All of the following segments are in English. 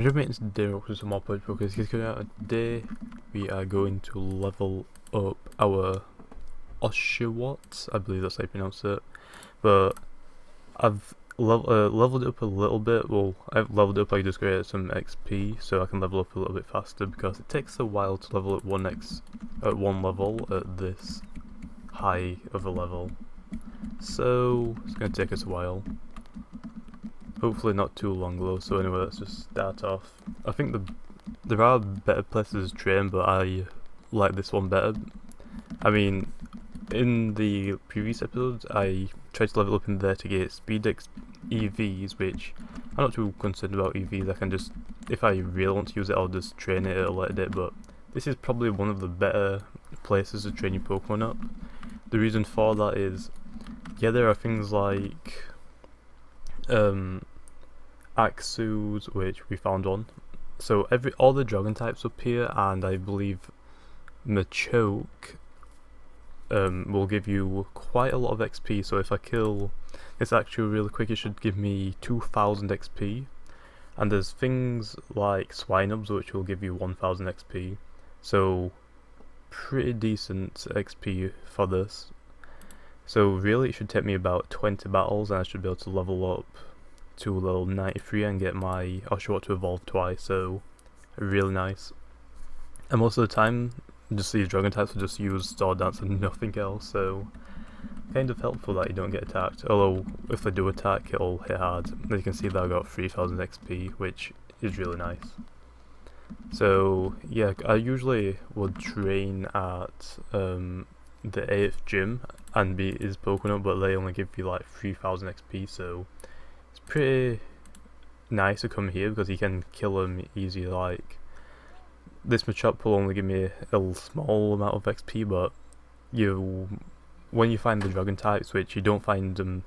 Today to some more push because today we are going to level up our Oshawott, I believe that's how you pronounce it. But I've leveled it up a little bit. Well, I've leveled it up. I just created some XP so I can level up a little bit faster because it takes a while to level up one level at this high of a level. So it's gonna take us a while. Hopefully not too long though, so anyway, let's just start off. I think there are better places to train, but I like this one better. I mean, in the previous episodes, I tried to level up in there to get speed EVs, which I'm not too concerned about EVs. I can just, if I really want to use it, I'll just train it, it'll let it, but this is probably one of the better places to train your Pokemon up. The reason for that is, yeah, there are things like Axus, which we found one. So all the dragon types up here, and I believe Machoke will give you quite a lot of XP. So if I kill this actually really quick, it should give me 2000 XP. And there's things like Swinubs, which will give you 1000 XP. So pretty decent XP for this. So really it should take me about 20 battles and I should be able to level up to level 93 and get my Oshawott to evolve twice, so really nice. And most of the time, just these dragon types will just use Sword Dance and nothing else, so kind of helpful that you don't get attacked. Although, if they do attack, it'll hit hard. As you can see that I got 3000 XP, which is really nice. So, yeah, I usually would train at the 8th gym and be his Pokemon, but they only give you like 3000 XP, so it's pretty nice to come here because you can kill them easy. Like, this Machop will only give me a small amount of XP, but when you find the dragon types, which you don't find them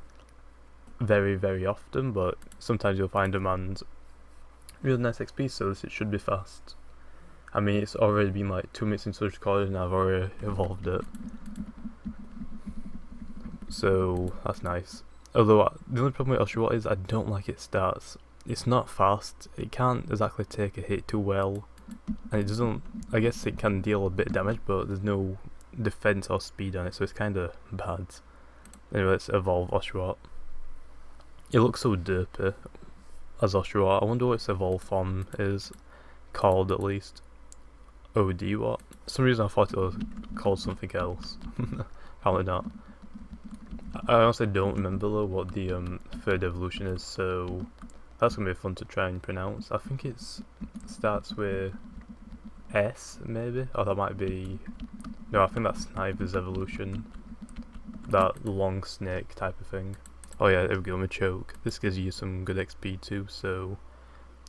very, very often, but sometimes you'll find them and really nice XP, so it should be fast. I mean, it's already been like 2 minutes since I recorded and I've already evolved it. So, that's nice. Although, the only problem with Oshawott is I don't like its stats. It's not fast, it can't exactly take a hit too well, and it doesn't, I guess it can deal a bit of damage, but there's no defense or speed on it, so it's kinda bad. Anyway, let's evolve Oshawott. It looks so derpy as Oshawott. I wonder what its evolve form is called, at least. OD what? For some reason I thought it was called something else. Apparently not. I honestly don't remember though what the third evolution is, so that's gonna be fun to try and pronounce. I think it starts with S maybe, or that might be, no, I think that's Sniper's evolution, that long snake type of thing. Oh yeah, there we go, Machoke. This gives you some good XP too, so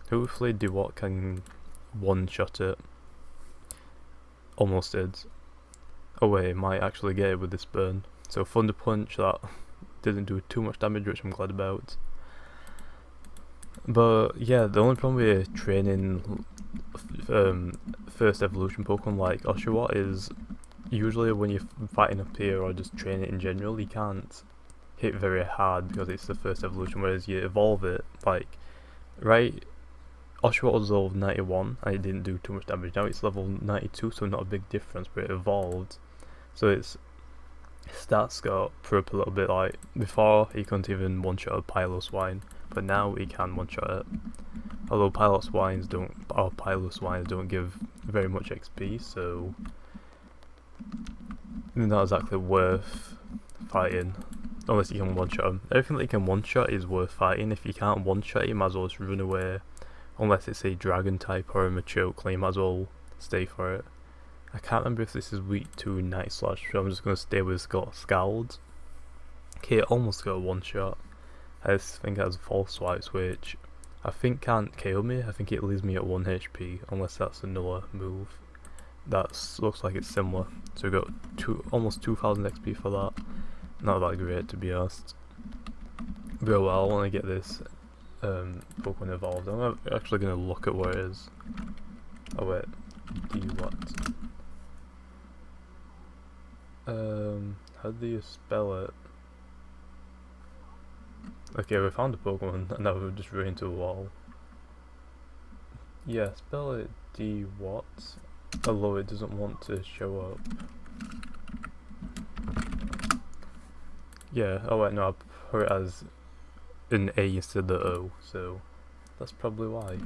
hopefully Dewott can one-shot it. Almost did. Oh wait, might actually get it with this burn. So Thunder Punch, that didn't do too much damage, which I'm glad about. But yeah, the only problem with training first evolution Pokemon like Oshawott is usually when you're fighting up here or just training in general, you can't hit very hard because it's the first evolution, whereas you evolve it, like, right, Oshawott was level 91 and it didn't do too much damage. Now it's level 92, so not a big difference, but it evolved. So its stats got up a little bit. Like, before he couldn't even one-shot a Piloswine, but now he can one-shot it. Although Piloswines don't give very much XP, so not exactly worth fighting unless you can one-shot him. Everything that you can one-shot is worth fighting. If you can't one-shot, you might as well just run away. Unless it's a dragon type or a Machoke, you might as well stay for it. I can't remember if this is weak to Night Slash, so I'm just going to stay with Scald. Okay, it almost got a one shot. I think it has False Swipes, which I think can't KO me. I think it leaves me at 1 HP, unless that's another move. That looks like it's similar. So we got almost 2000 XP for that. Not that great, to be honest. But well, I want to get this Pokemon evolved. I'm actually going to look at where it is. Oh wait, what? How do you spell it? Okay, we found a Pokemon and now we've just run into a wall. Yeah, spell it D what, although it doesn't want to show up. Yeah, oh wait, no, I put it as an A instead of the O, so that's probably why.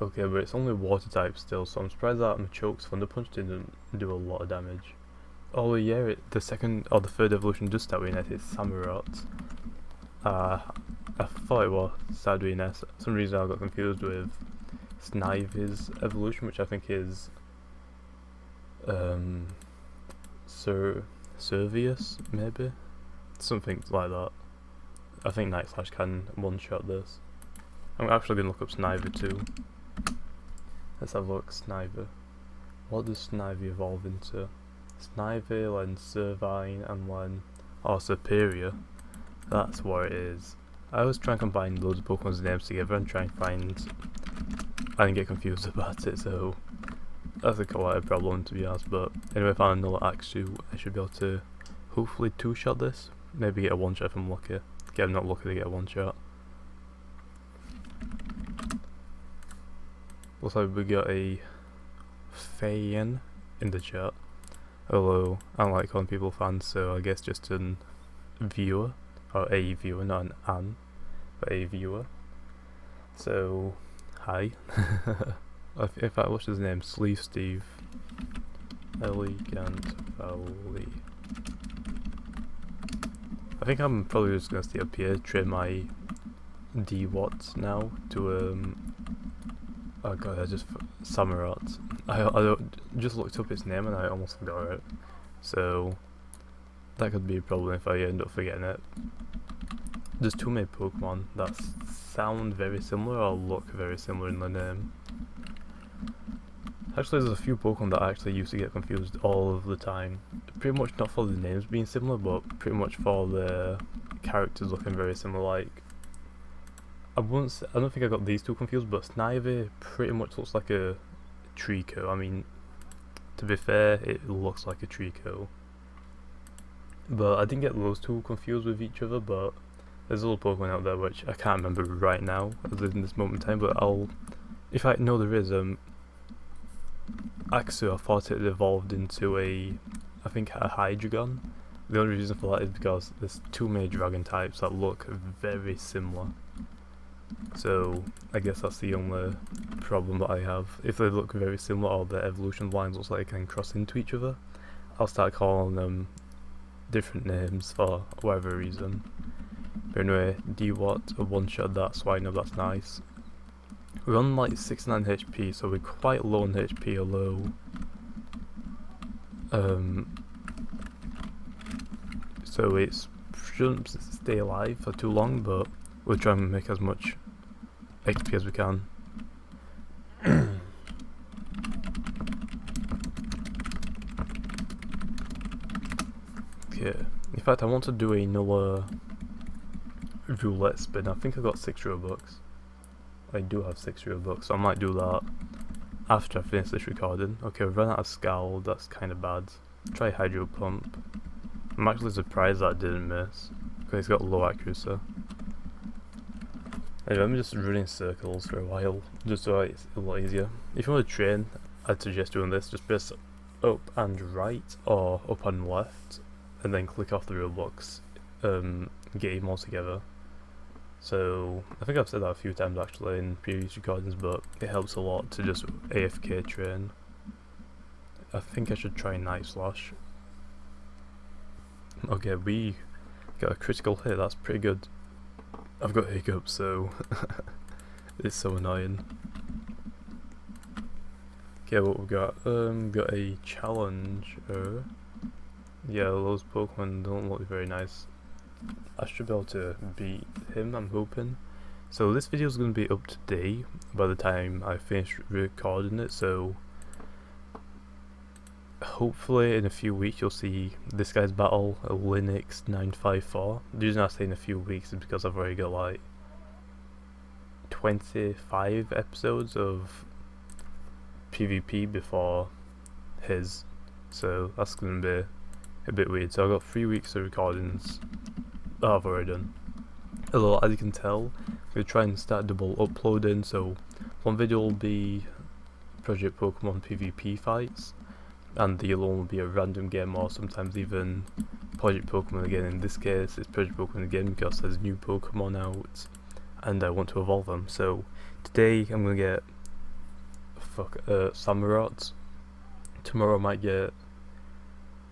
Okay, but it's only water type still, so I'm surprised that Machoke's Thunder Punch didn't do a lot of damage. Oh yeah, the second or the third evolution does start with an S, it's Samurott. I thought it was started with an S. For some reason I got confused with Snivy's evolution, which I think is Servius, maybe? Something like that. I think Night Slash can one-shot this. I'm actually going to look up Snivy too. Let's have a look, Snivy. What does Snivy evolve into? Snivy, then Servine, and then... oh, Superior. That's what it is. I always try and combine loads of Pokemon's names together and try and find... I didn't get confused about it, so... that's quite a problem to be honest, but anyway, if I found another Axu, I should be able to hopefully two-shot this. Maybe get a one-shot if I'm lucky. Okay, I'm not lucky to get a one-shot. Looks like we got a fan in the chat. Although, I don't like calling people fans, so I guess just a viewer. Or a viewer, not an, but a viewer. So, hi. In fact, what's his name? Sleeve Steve. Elegant Valley. I think I'm probably just gonna stay up here, train my D-Watts now to oh god, I just Samurott. I just looked up his name and I almost forgot it. So that could be a problem if I end up forgetting it. There's too many Pokemon that sound very similar or look very similar in the name. Actually, there's a few Pokemon that I actually used to get confused all of the time. Pretty much not for the names being similar, but pretty much for the characters looking very similar. Like, I don't think I got these two confused, but Snivy pretty much looks like a Trico. I mean, to be fair, it looks like a Trico. But I didn't get those two confused with each other, but there's a little Pokemon out there which I can't remember right now, as in this moment in time, but if I know there is, Axu, I thought it evolved into I think a Hydreigon. The only reason for that is because there's too many dragon types that look very similar. So I guess that's the only problem that I have. If they look very similar or the evolution lines looks like they can cross into each other, I'll start calling them different names for whatever reason. But anyway, D-Watt, a one-shot that, so I know that's nice. We're on like 69 HP, so we're quite low on HP, although so it shouldn't stay alive for too long, but we'll try and make as much XP as we can. Okay, in fact I want to do another roulette spin. I think I got 6 Robux. I do have 6 Robux, so I might do that after I finish this recording. Okay, we've run out of Scowl, that's kind of bad. Try Hydro Pump. I'm actually surprised that I didn't miss, because it's got low accuracy. Anyway, I'm just running circles for a while, just so it's a lot easier. If you want to train, I'd suggest doing this. Just press up and right, or up and left, and then click off the Roblox game altogether. So, I think I've said that a few times actually in previous recordings, but it helps a lot to just AFK train. I think I should try Night Slash. Okay, we got a critical hit, that's pretty good. I've got hiccups, so it's so annoying. Okay, what we've got? Got a challenger. Yeah, those Pokemon don't look very nice. I should be able to beat him, I'm hoping. So this video is going to be up to date by the time I finish recording it, so hopefully in a few weeks you'll see this guy's battle, a Linux 954. The reason I say in a few weeks is because I've already got like 25 episodes of PvP before his, so that's going to be a bit weird. So I've got 3 weeks of recordings that I've already done. Although, as you can tell, we try and start double uploading, so one video will be Project Pokemon PvP fights, and the other one will be a random game, or sometimes even Project Pokemon again. In this case, it's Project Pokemon again because there's new Pokemon out, and I want to evolve them. So today I'm gonna get Samurott. Tomorrow I might get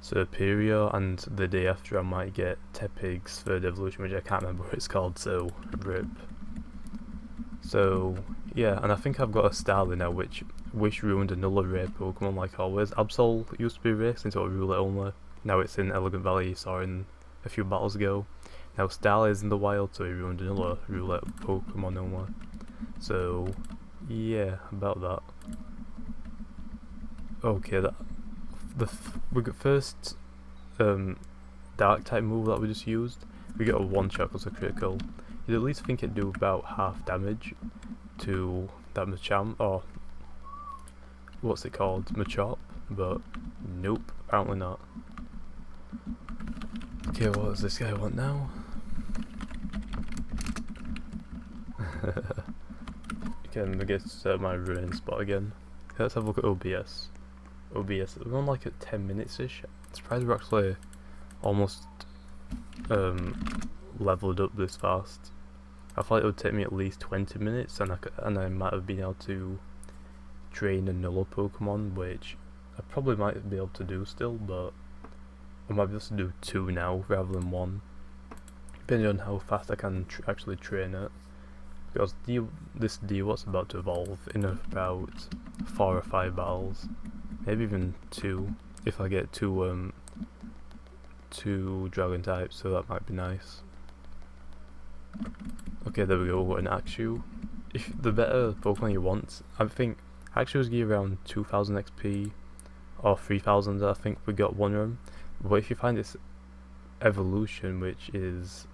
Superior, and the day after I might get Tepig's third evolution, which I can't remember what it's called, so rip. So yeah, and I think I've got a Starly now, which ruined another rare Pokemon like always. Absol used to be rare since it was Roulette only. Now it's in Elegant Valley, saw in a few battles ago. Now Starly is in the wild, so he ruined another Roulette Pokemon only. So yeah, about that. Okay, we got first dark type move that we just used. We got a one shot because of critical. You'd at least think it'd do about half damage to that Machamp, or what's it called, Machop, but nope, apparently not. Okay, what does this guy want now? Okay, I'm gonna get my running spot again. Okay, let's have a look at OBS. OBS, we're on like at 10 minutes ish. I'm surprised we're actually almost leveled up this fast. I thought it would take me at least 20 minutes, and I might have been able to train another Pokemon, which I probably might be able to do still, but I might be able to do 2 now rather than 1, depending on how fast I can actually train it. Because this D-Watt's about to evolve in about 4 or 5 battles, maybe even 2 if I get two dragon types, so that might be nice. Okay, there we go, we've got an Axew. If the better Pokemon you want, I think Axews give around 2000 XP or 3000, I think we got one of them. But if you find this evolution, which is,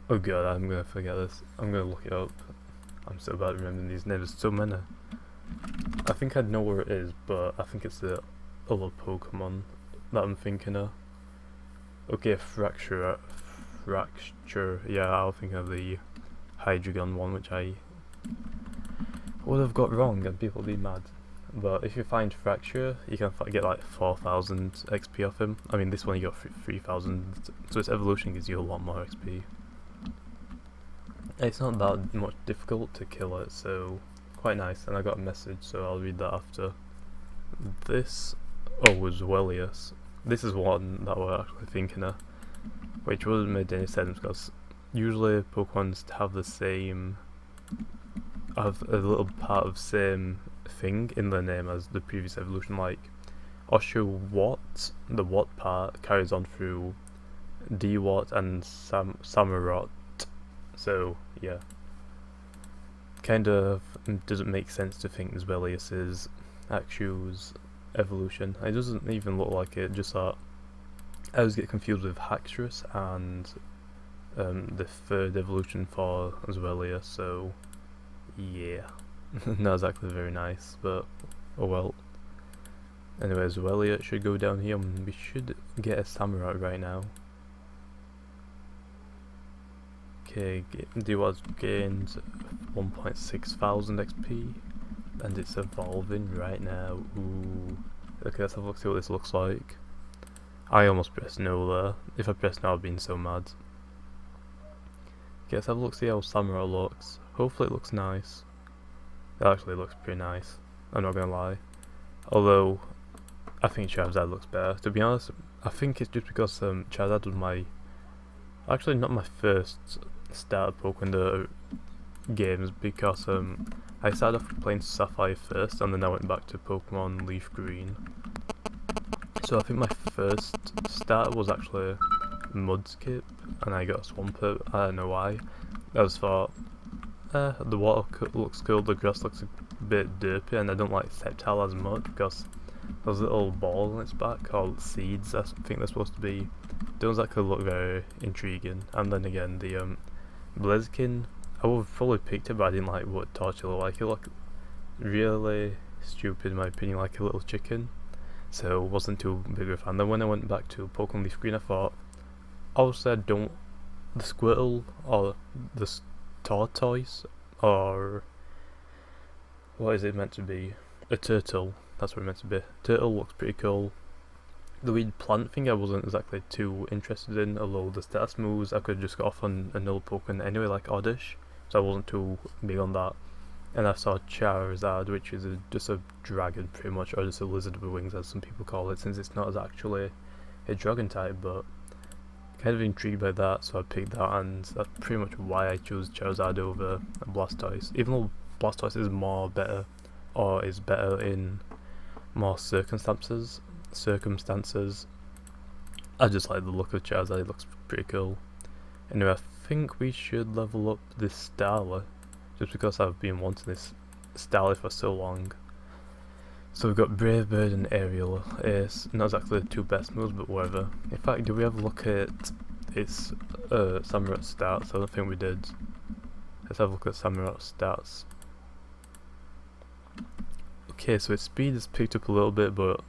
oh god, I'm gonna forget this. I'm gonna look it up. I'm so bad at remembering these names. There's so many. I think I know where it is, but I think it's the other Pokemon that I'm thinking of. Okay, Fracture. Yeah, I'll think of the Hydreigon one, which I would have got wrong, and people be mad. But if you find Fracture, you can get like 4000 XP off him. I mean, this one you got 3000, so its evolution gives you a lot more XP. It's not that much difficult to kill it, so quite nice. And I got a message, so I'll read that after. This, was Wellius. This is one that we're actually thinking of, which wouldn't make any sense because usually Pokemon have the same, have a little part of same thing in their name as the previous evolution, like Oshawott, the Watt part carries on through D-Watt and Samurott, so yeah, kind of doesn't make sense to think Zwellius is Axew's evolution. It doesn't even look like it, just that I always get confused with Haxorus and the third evolution for Zwellius, so yeah. Not exactly very nice, but oh well. Anyway, Zwellius should go down here, and we should get a Samurott right now. Okay, D-Watt's gained 1,600 XP, and it's evolving right now. Ooh. Okay, let's have a look, see what this looks like. I almost pressed no there. If I pressed no, I'd been so mad. Okay, let's have a look, see how Samurott looks. Hopefully it looks nice. It actually looks pretty nice, I'm not gonna lie. Although, I think Charizard looks better. To be honest, I think it's just because Charizard was my, actually not my first starter Pokemon in the games, because I started off playing Sapphire first, and then I went back to Pokemon Leaf Green. So I think my first starter was actually Mudskip, and I got a Swampert. I don't know why. I just thought, the water looks cool, the grass looks a bit derpy, and I don't like Sceptile as much because those little balls on its back called seeds, I think they're supposed to be, those that could look very intriguing. And then again, the Blaziken, I would have probably picked it, but I didn't like what Torch looked like. It looked really stupid in my opinion, like a little chicken, so wasn't too big of a fan. Then when I went back to Pokemon Leaf Green, I thought, obviously I don't the Squirtle or the Tortoise, or what is it meant to be? A turtle. That's what it meant to be. Turtle looks pretty cool. The weird plant thing I wasn't exactly too interested in, although the stats moves I could just got off on another Pokemon anyway, like Oddish, so I wasn't too big on that. And I saw Charizard, which is just a dragon pretty much, or just a lizard with wings as some people call it, since it's not as actually a dragon type, but kind of intrigued by that, so I picked that, and that's pretty much why I chose Charizard over Blastoise. Even though Blastoise is more better, or is better in more circumstances, I just like the look of Charizard, it looks pretty cool. Anyway, I think we should level up this Starly, just because I've been wanting this Starly for so long. So we've got Brave Bird and Aerial Ace, not exactly the two best moves, but whatever. In fact, do we have a look at its Samurott stats? I don't think we did. Let's have a look at Samurott stats. Okay, so its speed has picked up a little bit, but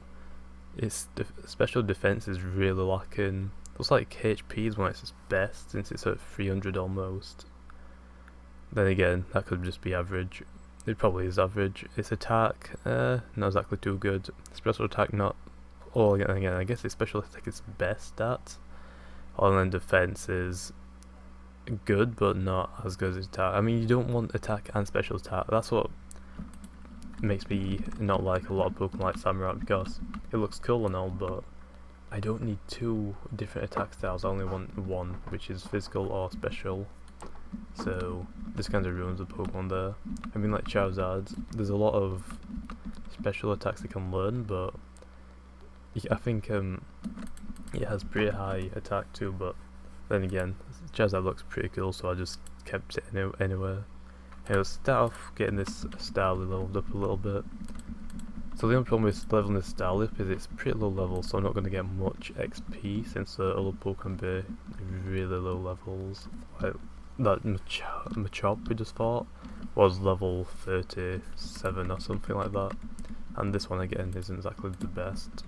its special defense is really lacking. Looks like HP is when it's its best, since it's at 300 almost. Then again, that could just be average. It probably is average. Its attack, not exactly too good. Special attack not. Oh, again, I guess its special attack is best stat. Then defense is good, but not as good as its attack. I mean, you don't want attack and special attack. That's what makes me not like a lot of Pokemon like Samurott, because it looks cool and all, but I don't need two different attack styles. I only want one, which is physical or special. So this kind of ruins the Pokemon there. I mean, like Charizard, there's a lot of special attacks it can learn, but I think it has pretty high attack too, but then again, Charizard looks pretty cool, so I just kept it anyway. Let's start off getting this Starly leveled up a little bit. So the only problem with leveling this Starly up is it's pretty low level, so I'm not going to get much XP, since the other Pokemon be really low levels. Like that Machop we just fought was level 37 or something like that, and this one again isn't exactly the best.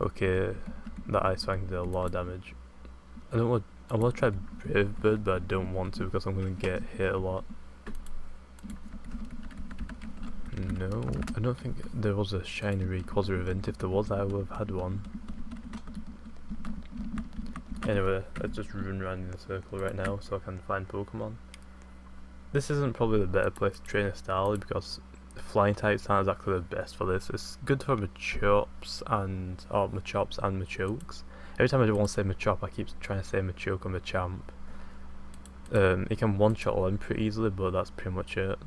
Okay, that Ice Fang did a lot of damage. I want to try Brave Bird, but I don't want to because I'm going to get hit a lot. No, I don't think there was a shiny Rayquaza event. If there was, I would have had one. Anyway, let's just run around in a circle right now so I can find Pokemon. This isn't probably the better place to train a Starly because the flying types aren't exactly the best for this. It's good for Machops and Machokes. Every time I want to say Machop, I keep trying to say Machoke or Machamp. It can one-shot them pretty easily, but that's pretty much it.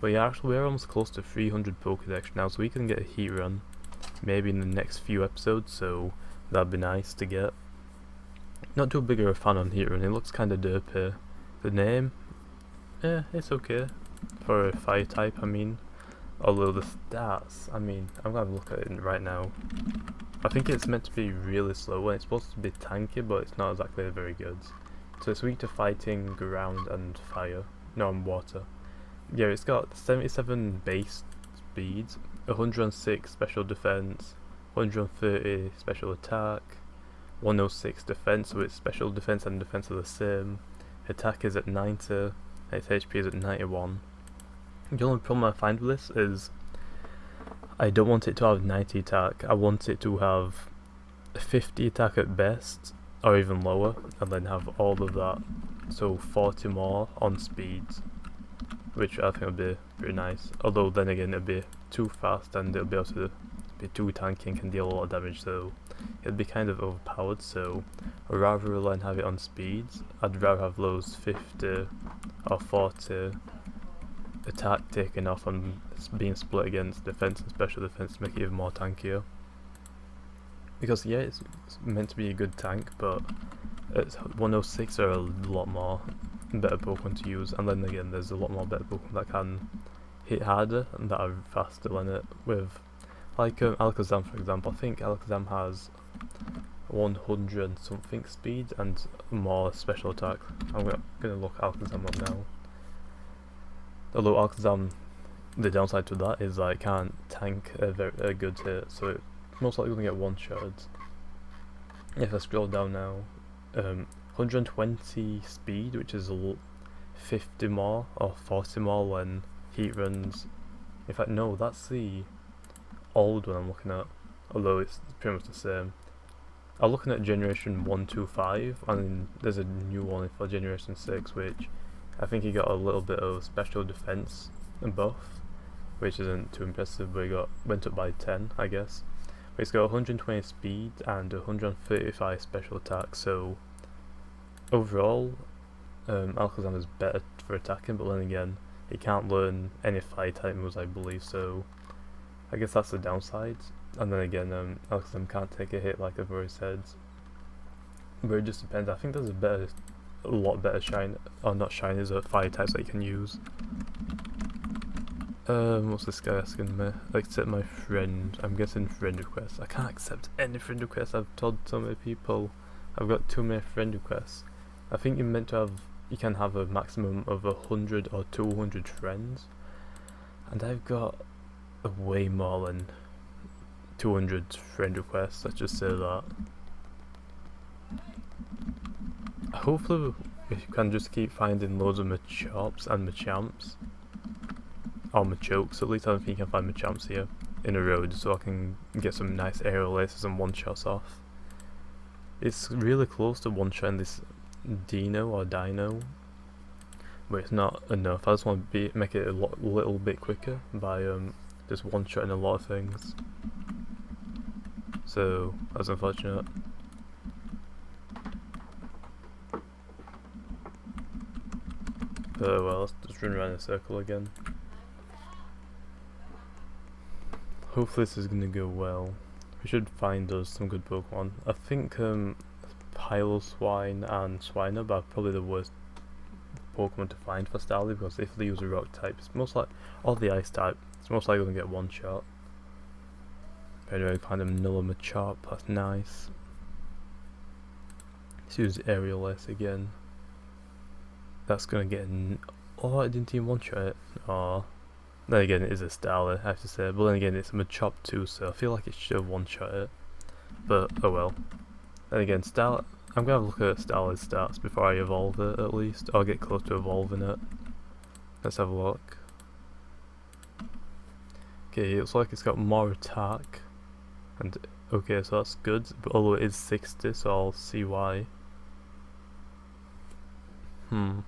But yeah, actually we're almost close to 300 Pokédex now, so we can get a heat run maybe in the next few episodes, so that'd be nice to get. Not too big of a fan on heat run, it looks kinda derpy. The name, it's okay for a fire type, I mean. Although the stats, I mean, I'm gonna look at it right now. I think it's meant to be really slow and it's supposed to be tanky, but it's not exactly very good. So it's weak to fighting, ground and fire. No, and water. Yeah, it's got 77 base speed, 106 special defense, 130 special attack, 106 defense, so its special defense and defense are the same. Attack is at 90, and its HP is at 91. The only problem I find with this is I don't want it to have 90 attack, I want it to have 50 attack at best, or even lower, and then have all of that, so 40 more on speed, which I think would be pretty nice. Although then again it'd be too fast and it'll be able to be too tanky and can deal a lot of damage, so it'd be kind of overpowered, so I'd rather rely on have it on speed. I'd rather have those 50 or 40 attack taken off and being split against defense and special defense to make it even more tankier. Because yeah, it's meant to be a good tank, but it's 106 are a lot more better Pokemon to use, and then again there's a lot more better Pokemon that can hit harder and that are faster than it, with like Alakazam for example. I think Alakazam has 100 something speed and more special attack. I'm gonna look Alakazam up now. Although Alakazam, the downside to that is I can't tank a good hit, so it's most likely gonna get one-shotted. if I scroll down now, 120 speed, which is 50 more or 40 more when heat runs. In fact, no, that's the old one I'm looking at, although it's pretty much the same. I'm looking at generation 125, and there's a new one for generation 6, which I think he got a little bit of special defense and buff, which isn't too impressive, but he went up by 10, I guess. But he's got 120 speed and 135 special attack, so overall, Alakazam is better for attacking, but then again, he can't learn any fire type moves, I believe, so I guess that's the downside. And then again, Alakazam can't take a hit, like I've already said. But it just depends. I think there's a lot better shine, or not shine, is fire types that you can use. What's this guy asking me? Accept my friend. I'm guessing friend requests. I can't accept any friend requests. I've told so many people. I've got too many friend requests. I think you can have a maximum of 100 or 200 friends, and I've got way more than 200 friend requests, let's just say that. Hopefully we can just keep finding loads of Machops and Machamps, or Machokes. At least I don't think you can find Machamps here in a row, just so I can get some nice aerial aces and one-shots off. It's really close to one-shotting this Dino, but it's not enough. I just want to make it a little bit quicker by just one-shotting a lot of things. So that's unfortunate. But well, let's just run around in a circle again. Hopefully this is gonna go well. We should find us some good Pokemon. I think Piloswine and Swinub are probably the worst Pokemon to find for Starly, because if they use a rock type, it's most like, or the ice type, it's most likely gonna get one shot. But anyway, find another Machop, that's nice. Let's use Aerial Ace again. That's gonna get oh, I didn't even one shot it. Oh, then again, it is a Starly, I have to say, but then again, it's a Machop too, so I feel like it should have one shot it. But oh well. Then again, I'm gonna look at Starly's stats before I evolve it, at least, or get close to evolving it. Let's have a look. Okay, it looks like it's got more attack, and okay, so that's good, but although it is 60, so I'll see why. I'm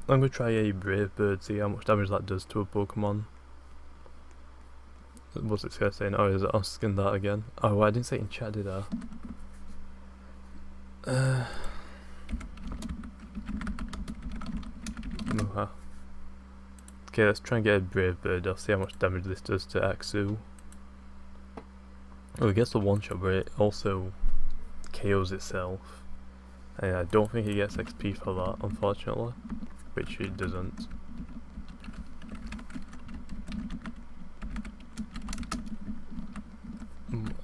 gonna try a Brave Bird, see how much damage that does to a Pokemon. What's this guy saying? Oh, is it asking that again? Oh, well, I didn't say it in chat, did I? Okay, let's try and get a Brave Bird. I'll see how much damage this does to Axu. Oh, it gets the one shot, but it also KOs itself. And I don't think he gets XP for that, unfortunately, which it doesn't.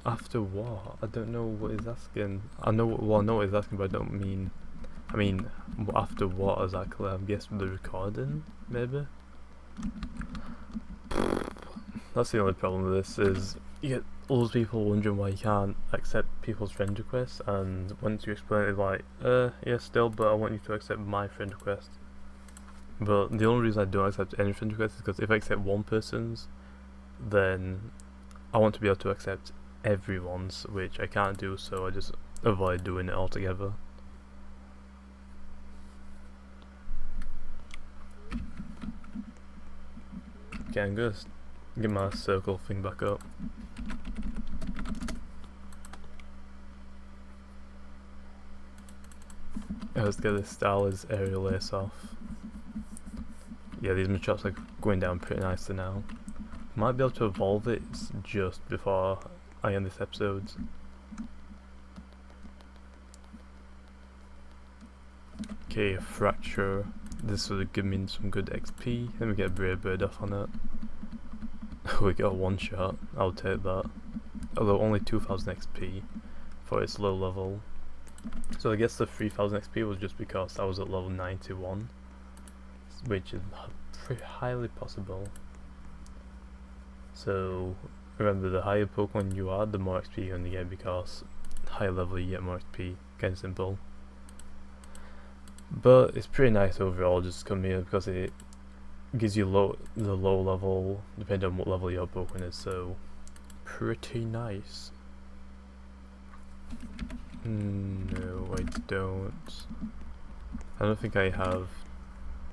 After what? I don't know what he's asking. I know what he's asking, but I don't mean. I mean, after what exactly? I'm guessing the recording, maybe. That's the only problem with this, is you get loads of people wondering why you can't accept people's friend requests, and once you explain it, it's like, yeah, still, but I want you to accept my friend request. But the only reason I don't accept any friend requests is because if I accept one person's, then I want to be able to accept everyone's, which I can't do, so I just avoid doing it altogether. Okay, I'm gonna get my circle thing back up. Let's get this Starly's Aerial Ace off. Yeah, these Machops are going down pretty nicely now. Might be able to evolve it just before I end this episode. Okay, a Fracture. This will give me some good XP. Let me get a Brave Bird off on it. We got a one shot, I'll take that. Although only 2000 XP for its low level. So I guess the 3000 XP was just because I was at level 91, which is pretty highly possible. So remember, the higher Pokemon you are, the more XP you're gonna get, because higher level you get more XP. Kinda simple. But it's pretty nice overall just come here because it gives you the low level depending on what level your Pokemon is, so pretty nice. No, I don't. I don't think I have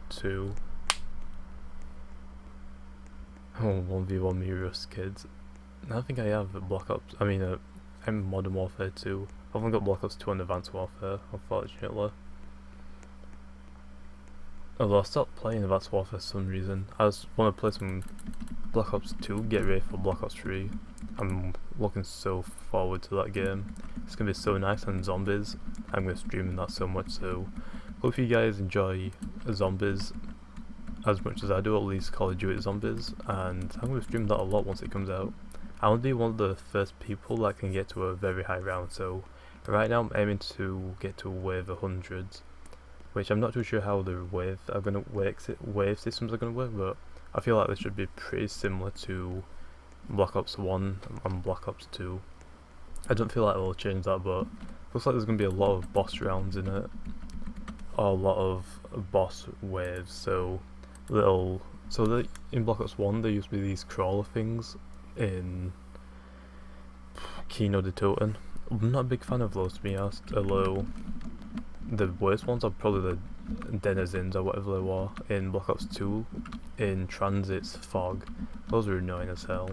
two. Oh, 1v1 me Rust kids. I don't think I have Black Ops. I mean, I'm Modern Warfare 2. I've only got Black Ops 2 and Advanced Warfare, unfortunately. Although I stopped playing Advanced Warfare for some reason. I just want to play some Black Ops 2, get ready for Black Ops 3. I'm looking so forward to that game. It's going to be so nice, and zombies. I'm going to stream that so much, so hope you guys enjoy zombies as much as I do, at least Call of Duty Zombies, and I'm going to stream that a lot once it comes out. I want to be one of the first people that can get to a very high round, so right now I'm aiming to get to wave 100, which I'm not too sure how the wave systems are going to work, but I feel like this should be pretty similar to Black Ops 1 and Black Ops 2. I don't feel like they'll change that, but looks like there's going to be a lot of boss rounds in it, or a lot of boss waves. So in Black Ops 1 there used to be these crawler things in Kino de Toten. I'm not a big fan of those, to be honest, although the worst ones are probably the denizens or whatever they were in Black Ops 2 in Transit's fog. Those were annoying as hell.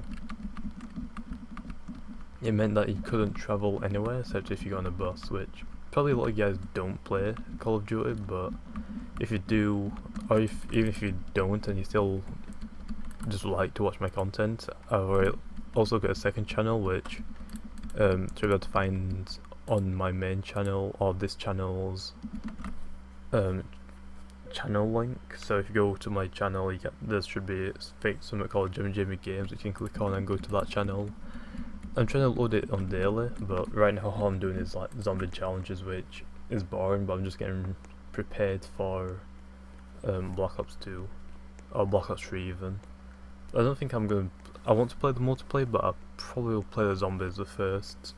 It meant that you couldn't travel anywhere except if you got on a bus, which probably a lot of you guys don't play Call of Duty, but if you do, or even if you don't and you still just like to watch my content, I've also got a second channel which to be able to find on my main channel or this channel's channel link. So if you go to my channel, there should be something called JamiyJamie Games, which you can click on and go to that channel. I'm trying to load it on daily, but right now all I'm doing is like zombie challenges, which is boring, but I'm just getting prepared for Black Ops 2 or Black Ops 3 even. I don't think I want to play the multiplayer, but I probably will play the zombies the first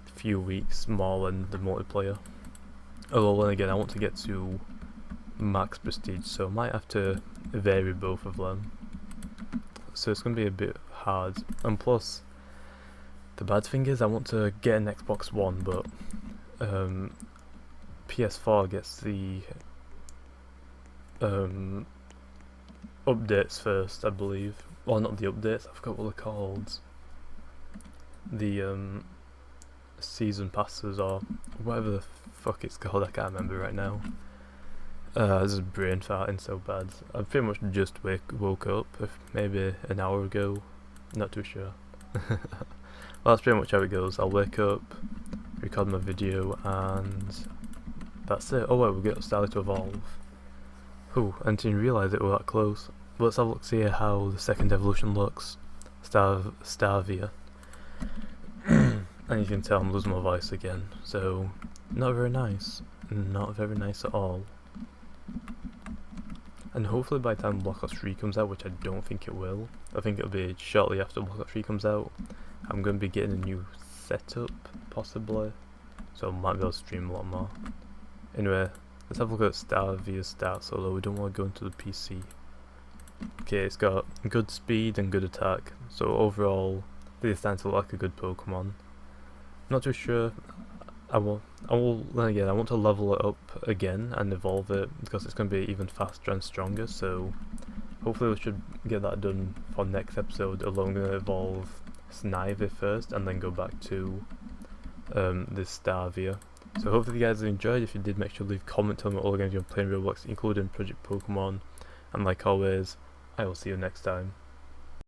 few weeks more than the multiplayer. Although then again, I want to get to max prestige, so I might have to vary both of them. So it's going to be a bit hard, and plus the bad thing is I want to get an Xbox One, but PS4 gets the updates first, I believe. Well, not the updates, I forgot what they're called. The season passes or whatever the fuck it's called, I can't remember right now. This is brain farting so bad. I pretty much just woke up maybe an hour ago, not too sure. Well, that's pretty much how it goes. I'll wake up, record my video, and that's it. Oh wait, we get started to evolve. Ooh, I didn't realise it was that close. But let's have a look, see how the second evolution looks. Starvia. And you can tell I'm losing my voice again, so not very nice. Not very nice at all. And hopefully by the time Black Ops 3 comes out, which I don't think it will, I think it'll be shortly after Black Ops 3 comes out, I'm going to be getting a new setup, possibly, so I might be able to stream a lot more. Anyway, let's have a look at Starvia's stats, although we don't want to go into the PC. Okay, it's got good speed and good attack, so overall, they stand to look like a good Pokemon. Not too sure. I want to level it up again and evolve it because it's going to be even faster and stronger, so hopefully we should get that done for next episode. Although I'm going to evolve Snivy first and then go back to this Starvia. So hopefully you guys enjoyed. If you did, make sure to leave a comment, tell me what all the games you're playing Roblox, including Project Pokemon, and like always, I will see you next time.